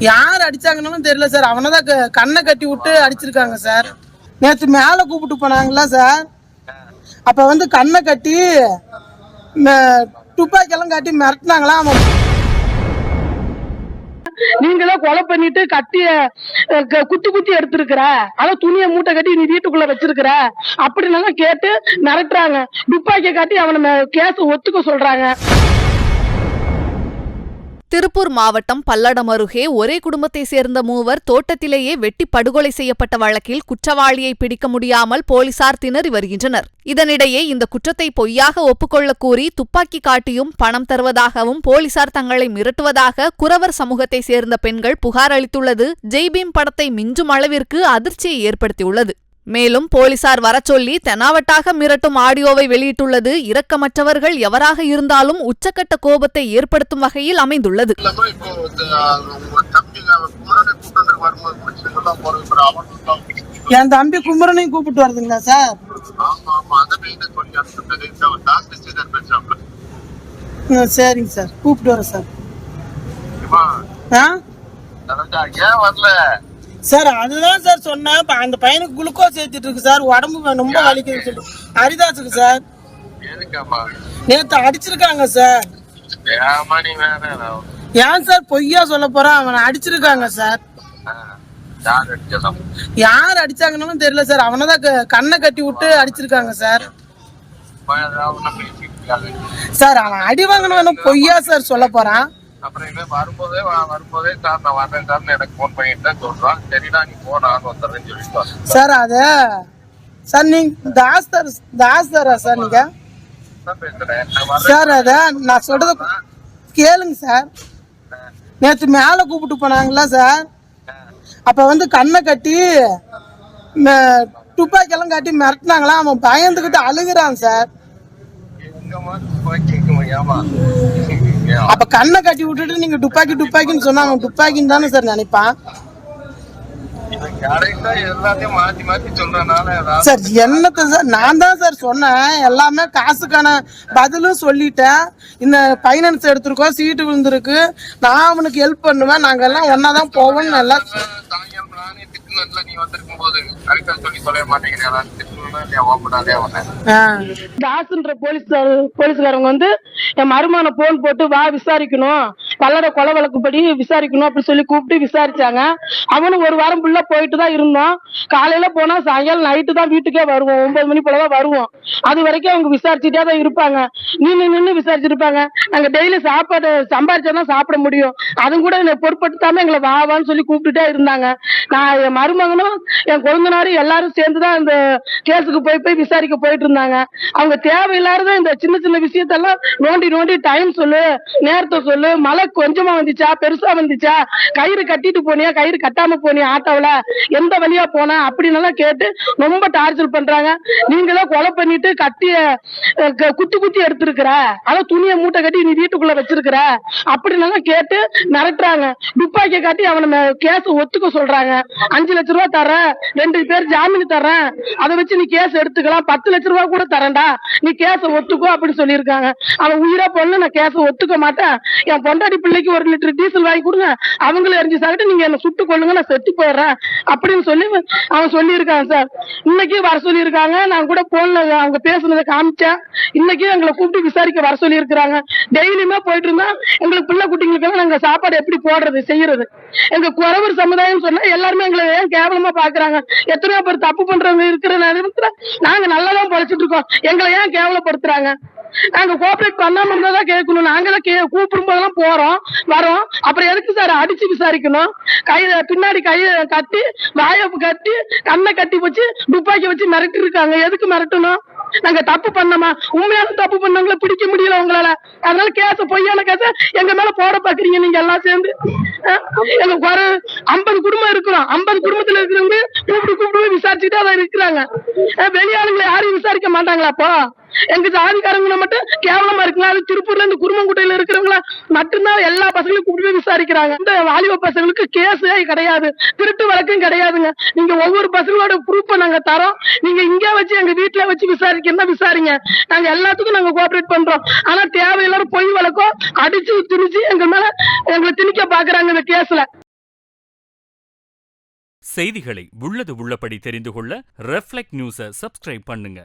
யார் அடிச்சாங்கன்னு தெரியல சார். அவனதான் கண்ணை கட்டி விட்டு அடிச்சிருக்காங்க சார். நேற்று மேல கூப்பிட்டு போனாங்களா சார், அப்ப வந்து கண்ணை கட்டி துப்பாக்கியெல்லாம் காட்டி மிரட்டினாங்களா. அவன் நீங்களே கொலை பண்ணிட்டு கட்டிய குத்தி குத்தி எடுத்திருக்கிற, அதான் துணியை மூட்டை கட்டி நீ வீட்டுக்குள்ள வச்சிருக்கிற அப்படின்னு கேட்டு மிரட்டுறாங்க. துப்பாக்கியை காட்டி அவனை கேஸ் ஒத்துக்க சொல்றாங்க. திருப்பூர் மாவட்டம் பல்லடம் அருகே ஒரே குடும்பத்தை சேர்ந்த மூவர் தோட்டத்திலேயே வெட்டி படுகொலை செய்யப்பட்ட வழக்கில் குற்றவாளியை பிடிக்க முடியாமல் போலீசார் திணறி வருகின்றனர். இதனிடையே இந்த குற்றத்தை பொய்யாக ஒப்புக்கொள்ளக் கூறி துப்பாக்கி காட்டியும் பணம் தருவதாகவும் போலீசார் தங்களை மிரட்டுவதாக குறவர் சமூகத்தை சேர்ந்த பெண்கள் புகார் அளித்துள்ளது ஜெய்பீம் படத்தை மிஞ்சும் அளவிற்கு அதிர்ச்சியை ஏற்படுத்தியுள்ளது. மேலும் போலீசார் வரச்சொல்லி தெனாவட்டாக மிரட்டும் ஆடியோவை வெளியிட்டுள்ளது இரக்கமற்றவர்கள் எவராக இருந்தாலும் உச்சக்கட்ட கோபத்தை ஏற்படுத்தும் வகையில் அமைந்துள்ளது. என் தம்பி குமரனையும் கூப்பிட்டு வருதுங்களா சார்? சரிங்க சார், கூப்பிட்டு வரேன் சார். சார் அதுதான் சார் சொன்னேன். அந்த பையனுக்கு குளுக்கோஸ் ஏற்றிட்டு இருக்கு சார், உடம்பு ரொம்ப வலிக்குதுன்னு சொல்லி. ஹரிதாஸுக்கு சார் நேற்று அடிச்சிருக்காங்க சார். ஏன் சார் பொய்யா சொல்ல போறான்? அவனை அடிச்சிருக்காங்க சார். யார் அடிச்சாங்கன்னு தெரியல சார். அவனதான் கண்ணை கட்டி விட்டு அடிச்சிருக்காங்க சார். சார் அவன் அடி வாங்கினவன பொய்யா சார் சொல்ல போறான்? அப்புறம் வரும்போதே சார் நான் வரேன் சார் எனக்கு போன் பண்ணிட்டு சொல்றான். சரிடா நீ போனா வந்துடுறேன்னு சொல்லிட்டு சார். அத சார் நீங்க தாஸ்தரா சார்? நீங்க சார் அத நான் சொல்றது கேளுங்க சார். நேற்று மேல கூப்பிட்டு போனாங்களா சார், அப்ப வந்து கண்ணை கட்டி துப்பாக்கியெல்லாம் காட்டி மிரட்டினாங்களா. அவன் பயந்துகிட்டு அழுகுறான் சார். அப்ப கண்ணை கட்டி விட்டுட்டு நீங்க துப்பாக்கின்னு சொன்னாங்க. துப்பாக்கின்னு தானே சார் நினைப்பான் சார். என்னத்த சார் நான் தான் சார் சொன்னேன். எல்லாமே காசுக்கான பதிலும் சொல்லிட்டேன். இந்த பைனான்ஸ் எடுத்திருக்கோம், சீட்டு விழுந்திருக்கு, நான் அவனுக்கு ஹெல்ப் பண்ணுவேன், நாங்க எல்லாம் ஒன்னாதான் போவோம்னு எல்லாம். தாசுன்ற போலீஸ்காரங்க வந்து என் மருமான போன் போட்டு வா விசாரிக்கணும், பல்லட கொலை வழக்குப்படி விசாரிக்கணும் அப்படின்னு சொல்லி கூப்பிட்டு விசாரிச்சாங்க. அவனும் ஒரு வாரம் ஃபுல்லா போயிட்டு தான் இருந்தோம். காலையில போனா சாயங்காலம் நைட்டு தான் வீட்டுக்கே வருவோம். 9 மணி போலதான் வருவோம். அது வரைக்கும் அவங்க விசாரிச்சுட்டே தான் இருப்பாங்க. நின்று விசாரிச்சிருப்பாங்க. நாங்க டெய்லி சாப்பாடு சம்பாரிச்சாதான் சாப்பிட முடியும். அதுவும் கூட பொருட்படுத்தாம எங்களை வாவான்னு சொல்லி கூப்பிட்டுட்டே இருந்தாங்க. நான் என் மருமகனும் என் கொழுந்தனாரும் எல்லாரும் சேர்ந்துதான் இந்த கேஸுக்கு போய் விசாரிக்க போயிட்டு இருந்தாங்க. அவங்க தேவையில்லாத இந்த சின்ன சின்ன விஷயத்தெல்லாம் நோண்டி டைம் சொல்லு, நேரத்தை சொல்லு, மழை கொஞ்சமா வந்துச்சா பெருசா வந்துச்சா, கயிறு கட்டிட்டு போனியா கயிறு கட்டாம போனியா, ஆட்டோல எந்த வழியா போனா அப்படின்னு கேட்டு ரொம்ப டார்ச்சர் பண்றாங்க. நீங்களாம் கொலை பண்ணிட்டு கட்டிய குத்தி எடுத்திருக்கிற, அதான் துணியை மூட்டை கட்டி நீ வீட்டுக்குள்ள வச்சிருக்கிற அப்படின்னு கேட்டு மிரட்டுறாங்க. துப்பாக்கியை காட்டி அவனை கேஸ் ஒத்துக்க சொல்றாங்க. 5 லட்ச ரூபாய் தரேன், 2 பேர் ஜாமீன் தரேன், அதை வச்சு நீ கேஸ் எடுத்துக்கலாம், 10 லட்ச ரூபாய் கூட தரேன்டா, நீ கேஸ ஒத்துக்கோ அப்படின்னு சொல்லியிருக்காங்க. அவன் உயிரா பொண்ணு நான் கேஸ ஒத்துக்க மாட்டேன், என் பொண்டாடி பிள்ளைக்கு 1 லிட்டர் டீசல் வாங்கி கொடுங்க, அவங்களும் எரிஞ்சு சாப்பிட்டு நீங்க என்ன சுட்டு கொள்ளுங்க, நான் செத்து போயிடுறேன் அப்படின்னு சொல்லி அவன் சொல்லியிருக்கான் சார். இன்னைக்கு வர சொல்லியிருக்காங்க. நான் கூட போன்ல அவங்க பேசுனதை காமிச்சேன். இன்னைக்கு எங்களை கூப்பிட்டு விசாரிக்க வர சொல்லி இருக்கிறாங்க. டெய்லியுமே போயிட்டு இருந்தா எங்களுக்கு பிள்ளை குட்டிங்களுக்கு நாங்க சாப்பாடு எப்படி போடுறது செய்யறது. எங்க குறவர் சமுதாயம் சொன்னா எல்லாருமே எங்களை ஏன் கேவலமா பாக்குறாங்க. எத்தனையோ பேர் தப்பு பண்றவங்க இருக்கிற நேரத்துல நாங்க நல்லாதான் பொழைச்சிட்டு இருக்கோம். எங்களை ஏன் கேவலப்படுத்துறாங்க? நாங்க கோஆபரேட் பண்ணாம இருந்தாதான் கேட்கணும். நாங்கதான் கூப்பிடும் போதெல்லாம் போறோம் வரோம். அப்புறம் எதுக்கு சார் அடிச்சு விசாரிக்கணும்? பின்னாடி கையை கட்டி வாயை கட்டி கண்ணை கட்டி வச்சு துப்பாக்கி வச்சு மிரட்டி இருக்காங்க. எதுக்கு மிரட்டணும்? நாங்க தப்பு பண்ணோமா? உண்மையான தப்பு பண்ணவங்களை பிடிக்க முடியல உங்களால. அதனால கேச பொய்யான கேச எங்க மேல போட பாக்குறீங்க நீங்க எல்லாம் சேர்ந்து. எங்க 50 குடும்பம் இருக்கிறோம். 50 குடும்பத்துல இருக்கிறவங்க கூப்பிட்டு விசாரிச்சுட்டு அதான் இருக்கிறாங்க. வெளியாளுங்களை யாரையும் விசாரிக்க மாட்டாங்களா? அப்போ எங்க ஜாதிக்காரங்களை மட்டும் கேவலமா இருக்குங்களா? அது திருப்பூர்ல இருந்து குருமங்குட்டையில இருக்கிறவங்கள மட்டும்தான் எல்லா பசங்களையும் கூப்பிட்டு போய் விசாரிக்கிறாங்க. இந்த வாலிப பசங்களுக்கு கேஸே கிடையாது, திருட்டு வழக்கும் கிடையாதுங்க. நீங்க ஒவ்வொரு பசங்களோட ப்ரூஃபை நாங்க தரோம், நீங்க இங்க வச்சு எங்க வீட்டுல வச்சு விசாரிக்கிறதா விசாரிங்க, நாங்க எல்லாத்துக்கும் நாங்க கோஆபரேட் பண்றோம். ஆனா தேவையில்லாத பொய் வழக்கம் அடிச்சு திணிச்சு எங்க மேல எங்களை திணிக்க பாக்குறாங்க இந்த கேஸ்ல. செய்திகளை உள்ளது உள்ளபடி தெரிந்து கொள்ள ரெஃப்ளெக்ட் நியூஸை சப்ஸ்கிரைப் பண்ணுங்க.